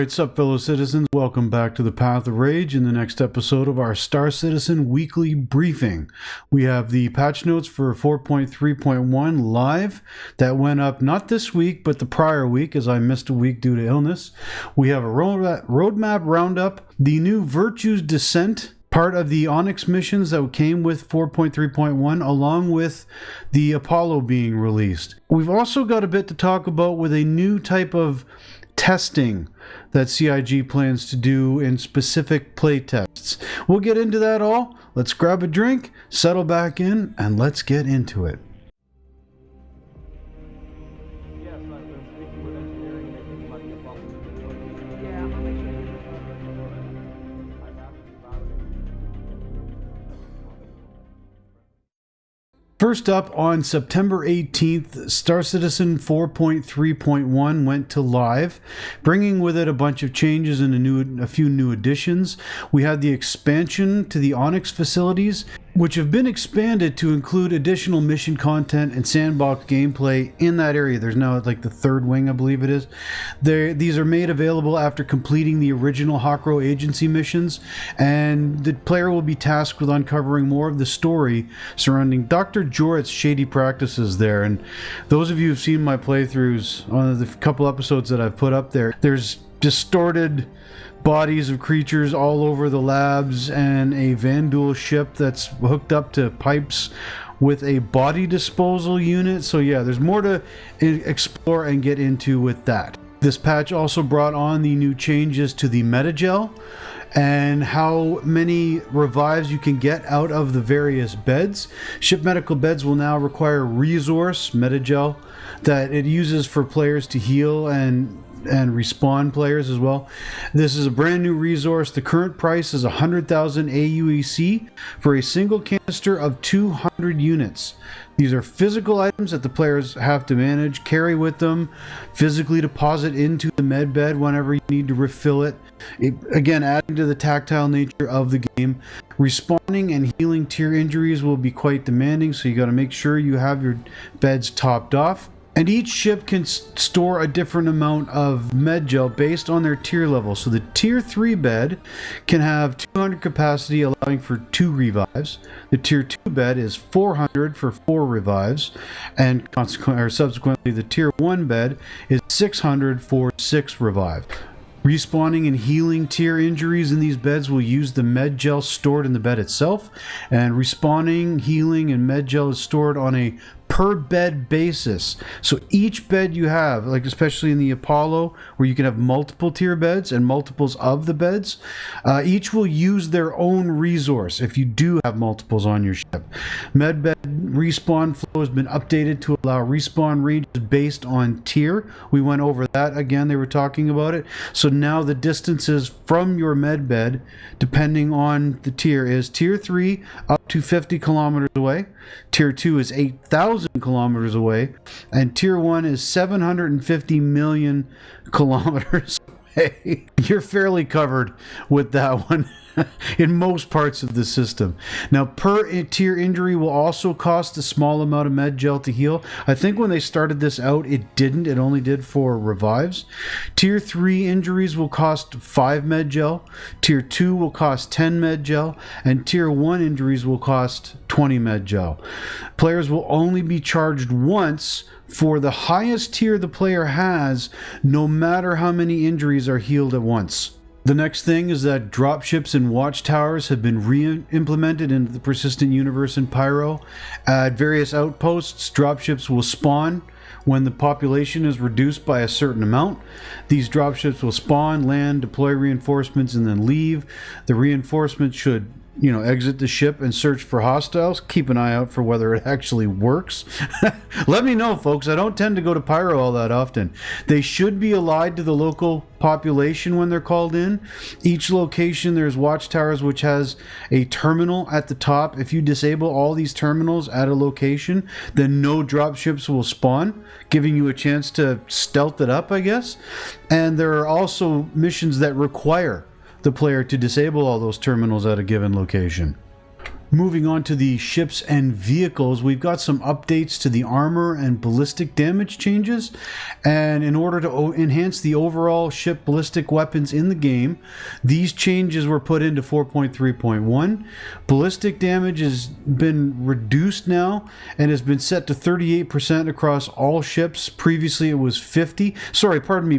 Alright, sup fellow citizens, welcome back to the Path of Rage in the next episode of our Star Citizen Weekly Briefing. We have the patch notes for 4.3.1 live that went up not this week but the prior week as I missed a week due to illness. We have a roadmap roundup, the new Virtue's Descent, part of the Onyx missions that came with 4.3.1 along with the Apollo being released. We've also got a bit to talk about with a new type of testing that CIG plans to do in specific playtests. We'll get into that all. Let's grab a drink, settle back in, and let's get into it. First up, on September 18th, Star Citizen 4.3.1 went to live, bringing with it a bunch of changes and a few new additions. We had the expansion to the Onyx facilities, which have been expanded to include additional mission content and sandbox gameplay in that area. There's now like the third wing, I believe it is. These are made available after completing the original Hawkrow agency missions, and the player will be tasked with uncovering more of the story surrounding Dr. Jorit's shady practices there. And those of you who've seen my playthroughs on the couple episodes that I've put up there, there's distorted bodies of creatures all over the labs and a Vanduul ship that's hooked up to pipes with a body disposal unit. So yeah, there's more to explore and get into with that. This patch also brought on the new changes to the metagel and how many revives you can get out of the various beds. Ship medical beds will now require resource metagel that it uses for players to heal and respawn players as well. This is a brand new resource. The current price is 100,000 AUEC for a single canister of 200 units. These are physical items that the players have to manage, carry with them, physically deposit into the med bed whenever you need to refill it. Again, adding to the tactile nature of the game. Respawning and healing tier injuries will be quite demanding, so you got to make sure you have your beds topped off. And each ship can store a different amount of medgel based on their tier level. So the tier 3 bed can have 200 capacity, allowing for 2 revives. The tier 2 bed is 400 for 4 revives, and subsequently the tier 1 bed is 600 for 6 revives. Respawning and healing tier injuries in these beds will use the medgel stored in the bed itself, and respawning, healing, and medgel is stored on a per bed basis. So each bed you have, like especially in the Apollo where you can have multiple tier beds and multiples of the beds, each will use their own resource if you do have multiples on your ship. Medbed respawn flow has been updated to allow respawn ranges based on tier. We went over that again, they were talking about it. So now the distances from your medbed, depending on the tier, is tier 3 up to 50 kilometers away, tier 2 is 8,000 kilometers away, and tier 1 is 750 million kilometers away. You're fairly covered with that one in most parts of the system. Now, per tier injury will also cost a small amount of medgel to heal. I think when they started this out, it didn't. It only did for revives. Tier 3 injuries will cost 5 medgel. Tier 2 will cost 10 medgel. And Tier 1 injuries will cost 20 medgel. Players will only be charged once for the highest tier the player has, no matter how many injuries are healed at once. The next thing is that dropships and watchtowers have been re-implemented into the persistent universe in Pyro. At various outposts, dropships will spawn when the population is reduced by a certain amount. These dropships will spawn, land, deploy reinforcements, and then leave. The reinforcements should exit the ship and search for hostiles. Keep an eye out for whether it actually works. Let me know, folks. I don't tend to go to Pyro all that often. They should be allied to the local population when they're called in. Each location, there's watchtowers which has a terminal at the top. If you disable all these terminals at a location, then no dropships will spawn, giving you a chance to stealth it up, I guess. And there are also missions that require the player to disable all those terminals at a given location. Moving on to the ships and vehicles, we've got some updates to the armor and ballistic damage changes. And in order to enhance the overall ship ballistic weapons in the game, these changes were put into 4.3.1. Ballistic damage has been reduced now and has been set to 38% across all ships. Previously it was 50.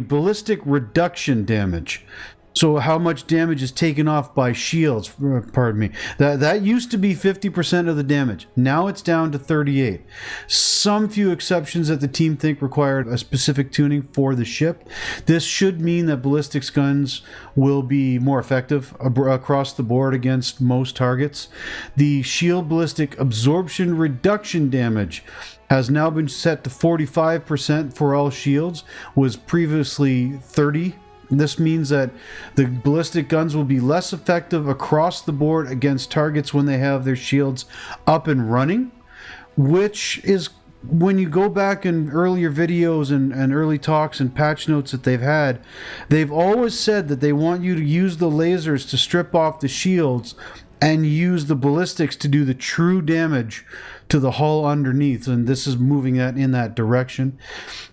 Ballistic reduction damage. So how much damage is taken off by shields, that used to be 50% of the damage. Now it's down to 38. Some few exceptions that the team think required a specific tuning for the ship. This should mean that ballistics guns will be more effective across the board against most targets. The shield ballistic absorption reduction damage has now been set to 45% for all shields, was previously 30%. This means that the ballistic guns will be less effective across the board against targets when they have their shields up and running, which is, when you go back in earlier videos and early talks and patch notes that they've always said that they want you to use the lasers to strip off the shields and use the ballistics to do the true damage to the hull underneath, and this is moving that in that direction.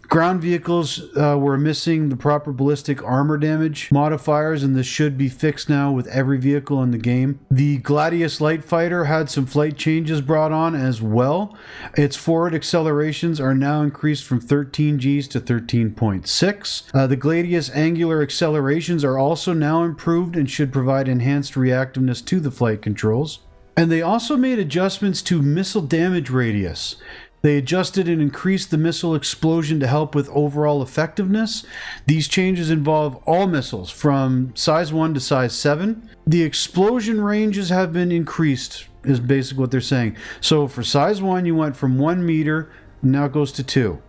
Ground vehicles were missing the proper ballistic armor damage modifiers, and this should be fixed now with every vehicle in the game. The Gladius light fighter had some flight changes brought on as well. Its forward accelerations are now increased from 13 Gs to 13.6. The Gladius angular accelerations are also now improved and should provide enhanced reactiveness to the flight controls. And they also made adjustments to missile damage radius. They adjusted and increased the missile explosion to help with overall effectiveness. These changes involve all missiles from size 1 to size 7. The explosion ranges have been increased, is basically what they're saying. So for size 1, you went from 1 meter, now it goes to 2.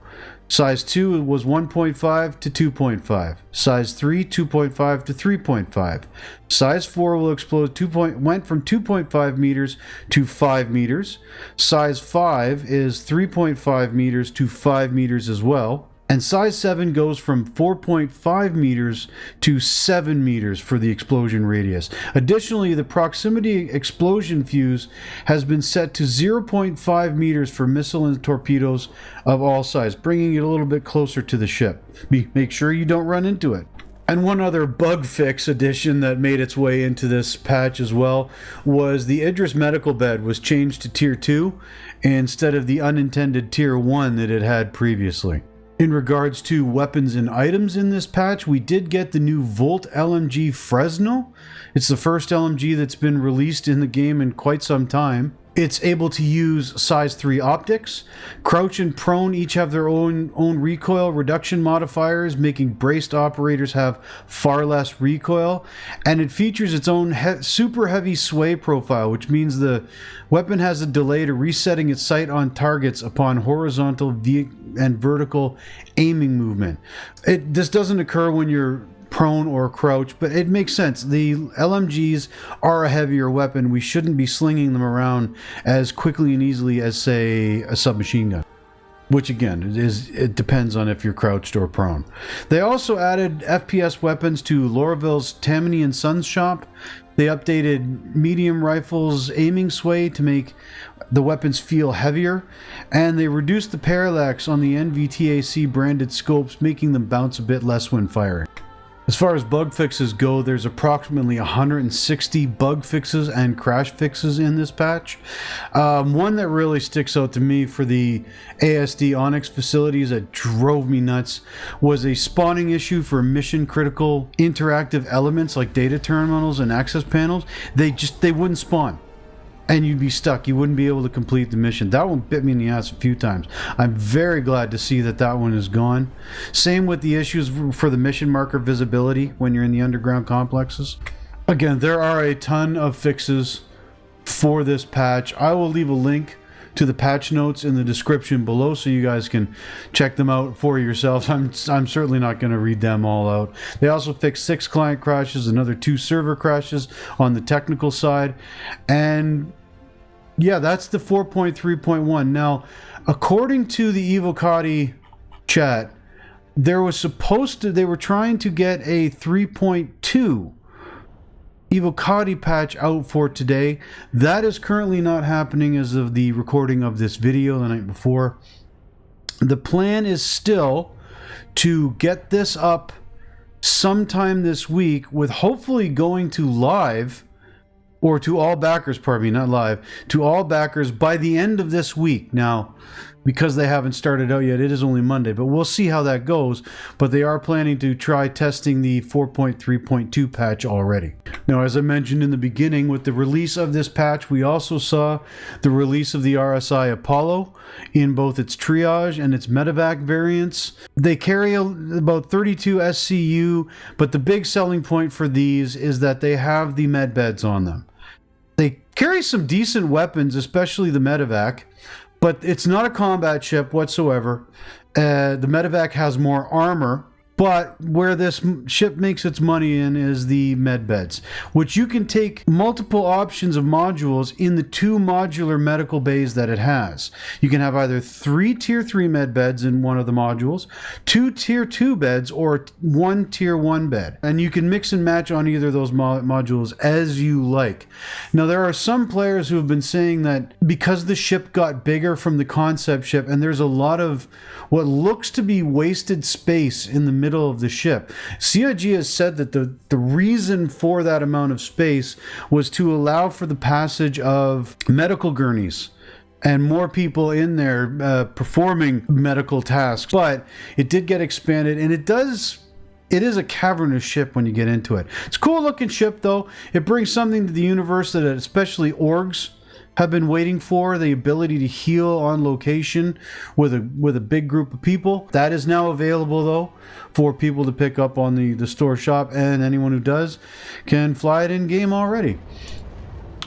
Size 2 was 1.5 to 2.5. Size 3, 2.5 to 3.5. Size 4 will explode went from 2.5 meters to 5 meters. Size 5 is 3.5 meters to 5 meters as well. And size 7 goes from 4.5 meters to 7 meters for the explosion radius. Additionally, the proximity explosion fuse has been set to 0.5 meters for missile and torpedoes of all size, bringing it a little bit closer to the ship. Make sure you don't run into it. And one other bug fix addition that made its way into this patch as well was the Idris medical bed was changed to Tier 2 instead of the unintended Tier 1 that it had previously. In regards to weapons and items in this patch, we did get the new Volt LMG Fresno. It's the first LMG that's been released in the game in quite some time. It's able to use size 3 optics. Crouch and prone each have their own recoil reduction modifiers, making braced operators have far less recoil. And it features its own super heavy sway profile, which means the weapon has a delay to resetting its sight on targets upon horizontal and vertical aiming movement. This doesn't occur when you're prone or crouch, but it makes sense. The LMGs are a heavier weapon. We shouldn't be slinging them around as quickly and easily as, say, a submachine gun, which again, it depends on if you're crouched or prone. They also added FPS weapons to Lorville's Tammany and Sons shop. They updated medium rifles aiming sway to make the weapons feel heavier, and they reduced the parallax on the NVTAC branded scopes, making them bounce a bit less when firing. As far as bug fixes go, there's approximately 160 bug fixes and crash fixes in this patch. One that really sticks out to me for the ASD Onyx facilities that drove me nuts was a spawning issue for mission critical interactive elements like data terminals and access panels. They wouldn't spawn, and you'd be stuck. You wouldn't be able to complete the mission. That one bit me in the ass a few times. I'm very glad to see that one is gone. Same with the issues for the mission marker visibility when you're in the underground complexes. Again, there are a ton of fixes for this patch. I will leave a link to the patch notes in the description below so you guys can check them out for yourselves. I'm certainly not going to read them all out. They also fixed 6 client crashes, another 2 server crashes on the technical side, and yeah, that's the 4.3.1. Now, according to the Evocati chat, they were trying to get a 3.2 Evocati patch out for today. That is currently not happening as of the recording of this video the night before. The plan is still to get this up sometime this week, with hopefully going to live, or to all backers, pardon me, not live, to all backers by the end of this week. Now, because they haven't started out yet, it is only Monday, but we'll see how that goes. But they are planning to try testing the 4.3.2 patch already. Now, as I mentioned in the beginning, with the release of this patch, we also saw the release of the RSI Apollo in both its triage and its medevac variants. They carry about 32 SCU, but the big selling point for these is that they have the med beds on them. They carry some decent weapons, especially the medevac, but it's not a combat ship whatsoever. The medevac has more armor, but where this ship makes its money in is the med beds, which you can take multiple options of modules in the 2 modular medical bays that it has. You can have either 3 tier 3 med beds in one of the modules, 2 tier 2 beds, or 1 tier 1 bed. And you can mix and match on either of those modules as you like. Now, there are some players who have been saying that because the ship got bigger from the concept ship, and there's a lot of what looks to be wasted space in the middle of the ship. CIG has said that the reason for that amount of space was to allow for the passage of medical gurneys and more people in there performing medical tasks. But it did get expanded, and it is a cavernous ship when you get into it. It's a cool looking ship, though. It brings something to the universe that especially orgs have been waiting for, the ability to heal on location with a big group of people. That is now available, though, for people to pick up on the store shop, and anyone who does can fly it in game already.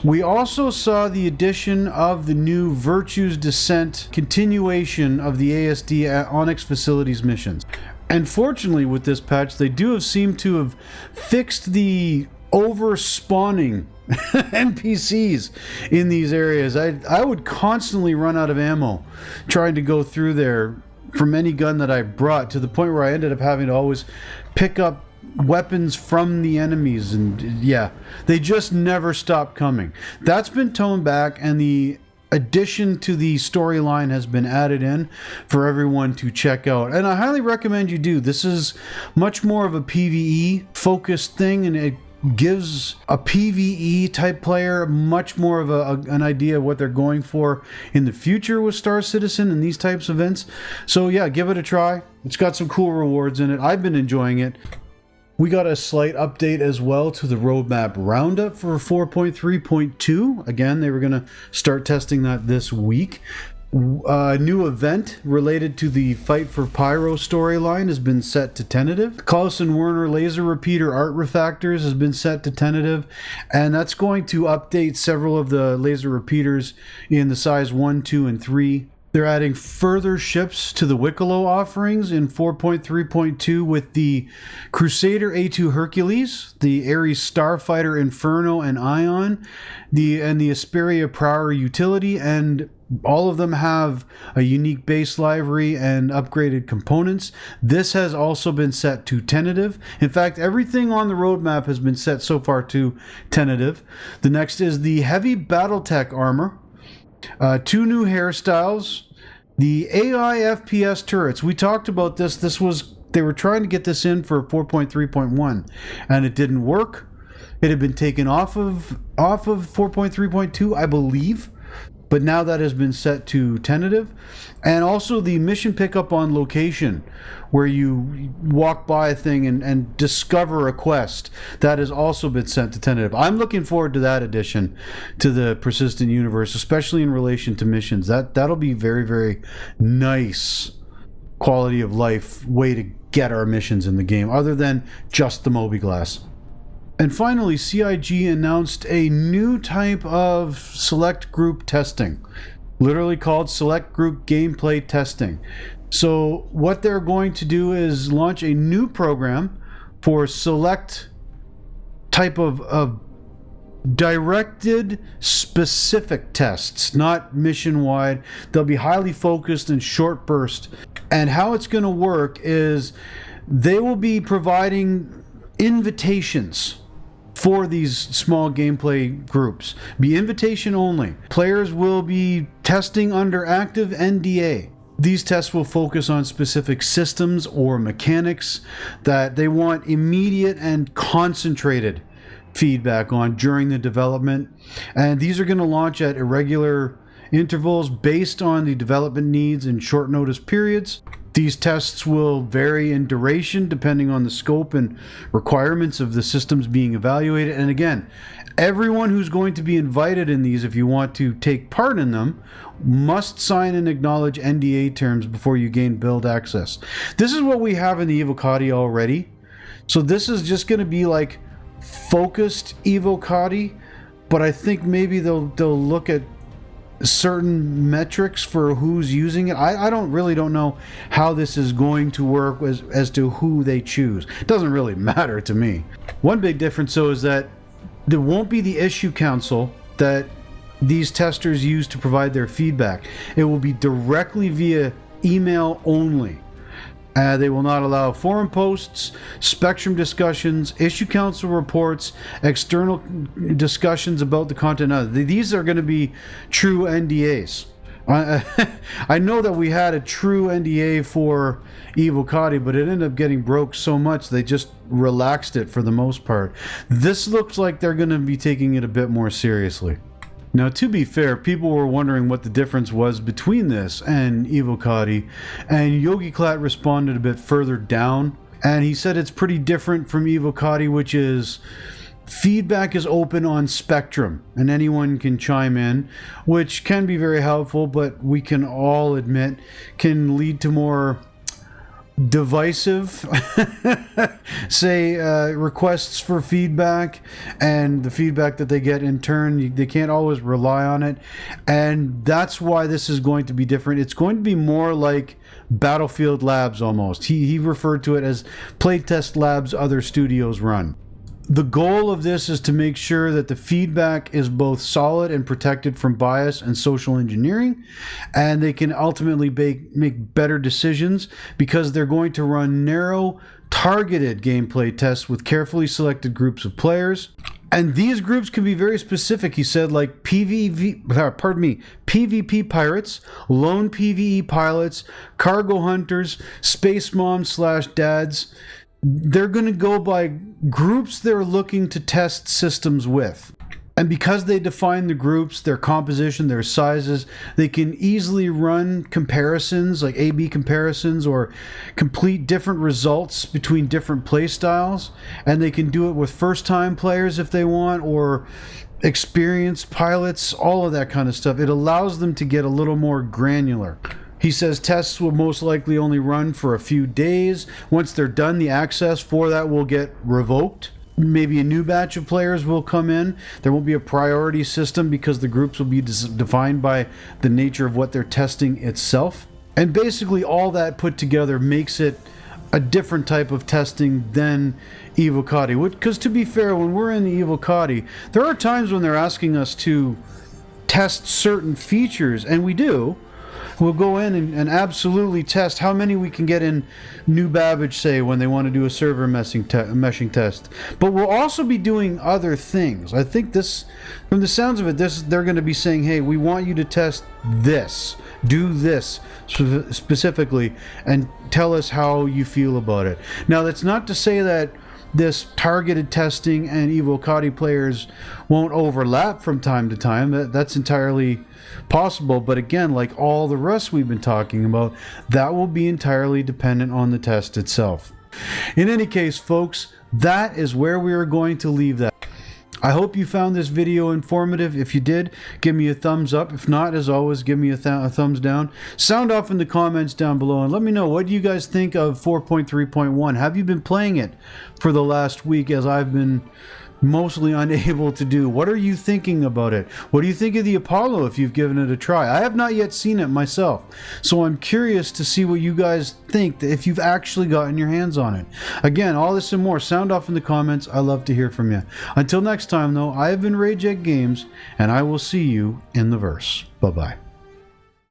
We also saw the addition of the new Virtue's Descent continuation of the ASD at Onyx Facilities missions. And fortunately, with this patch, they do have seemed to have fixed the over-spawning NPCs in these areas. I would constantly run out of ammo trying to go through there from any gun that I brought, to the point where I ended up having to always pick up weapons from the enemies, and yeah, they just never stopped coming. That's been toned back, and the addition to the storyline has been added in for everyone to check out, and I highly recommend you do. This is much more of a PvE focused thing, and it gives a PvE type player much more of an idea of what they're going for in the future with Star Citizen and these types of events. So yeah, give it a try. It's got some cool rewards in it. I've been enjoying it. We got a slight update as well to the roadmap roundup for 4.3.2. Again, they were going to start testing that this week. A new event related to the Fight for Pyro storyline has been set to tentative. Klaus and Werner laser repeater art refactors has been set to tentative, and that's going to update several of the laser repeaters in the size 1, 2, and 3. They're adding further ships to the Wicklow offerings in 4.3.2 with the Crusader A2 Hercules, the Ares Starfighter Inferno and Ion, the Asperia Prower utility, and all of them have a unique base library and upgraded components. This has also been set to tentative. In fact, everything on the roadmap has been set so far to tentative. The next is the Heavy Battletech armor, 2 new hairstyles, the AI FPS turrets. We talked about this. They were trying to get this in for 4.3.1, and it didn't work. It had been taken off of 4.3.2, I believe. But now that has been set to tentative. And also the mission pickup on location, where you walk by a thing and discover a quest, that has also been set to tentative. I'm looking forward to that addition to the Persistent Universe, especially in relation to missions. That'll be very, very nice quality of life way to get our missions in the game, other than just the Mobiglass. And finally, CIG announced a new type of select group testing, literally called select group gameplay testing. So what they're going to do is launch a new program for select type of directed specific tests, not mission wide. They'll be highly focused and short burst. And how it's going to work is they will be providing invitations for these small gameplay groups. Be invitation only. Players will be testing under active NDA. These tests will focus on specific systems or mechanics that they want immediate and concentrated feedback on during the development. And these are going to launch at irregular intervals based on the development needs and short notice periods. These tests will vary in duration depending on the scope and requirements of the systems being evaluated. And again, everyone who's going to be invited in these, if you want to take part in them, must sign and acknowledge NDA terms before you gain build access. This is what we have in the Evocati already. So this is just going to be like focused Evocati, but I think maybe they'll look at certain metrics for who's using it. I don't know how this is going to work as to who they choose. It doesn't really matter to me. One big difference though is that there won't be the issue council that these testers use to provide their feedback. It will be directly via email only. They will not allow forum posts, spectrum discussions, issue council reports, external discussions about the content. These are going to be true NDAs. I know that we had a true NDA for Evocati, but it ended up getting broke so much they just relaxed it for the most part. This looks like they're going to be taking it a bit more seriously. Now, to be fair, people were wondering what the difference was between this and Evocati, and YogiClat responded a bit further down, and he said it's pretty different from Evocati, which is feedback is open on spectrum, and anyone can chime in, which can be very helpful, but we can all admit can lead to more divisive requests for feedback, and the feedback that they get in turn, they can't always rely on it, and that's why this is going to be different. It's going to be more like Battlefield Labs almost. He referred to it as playtest labs other studios run. The goal of this is to make sure that the feedback is both solid and protected from bias and social engineering, and they can ultimately make better decisions because they're going to run narrow, targeted gameplay tests with carefully selected groups of players. And these groups can be very specific, he said, like PvP pirates, lone PvE pilots, cargo hunters, space moms/dads. They're going to go by groups they're looking to test systems with. And because they define the groups, their composition, their sizes, they can easily run comparisons, like A/B comparisons, or complete different results between different play styles. And they can do it with first-time players if they want, or experienced pilots, all of that kind of stuff. It allows them to get a little more granular. He says tests will most likely only run for a few days. Once they're done, the access for that will get revoked. Maybe a new batch of players will come in. There won't be a priority system because the groups will be defined by the nature of what they're testing itself. And basically all that put together makes it a different type of testing than Evocati. Because to be fair, when we're in the Evocati, there are times when they're asking us to test certain features, and we do. We'll go in and absolutely test how many we can get in New Babbage, say, when they want to do a server meshing test. But we'll also be doing other things. I think this, from the sounds of it, they're going to be saying, hey, we want you to test this, do this specifically, and tell us how you feel about it. Now, that's not to say that this targeted testing and Evocati players won't overlap from time to time. That's entirely possible, but again, like all the rest we've been talking about, that will be entirely dependent on the test itself. In any case, folks, that is where we are going to leave that. I hope you found this video informative. If you did, give me a thumbs up. If not, as always, give me a thumbs down. Sound off in the comments down below and let me know, what do you guys think of 4.3.1? Have you been playing it for the last week, as I've been mostly unable to do? What are you thinking about it? What do you think of the Apollo if you've given it a try? I have not yet seen it myself, so I'm curious to see what you guys think, if you've actually gotten your hands on it. Again, all this and more, sound off in the comments. I love to hear from you. Until next time, though, I have been Rage Egg Games, and I will see you in the verse. Bye-bye.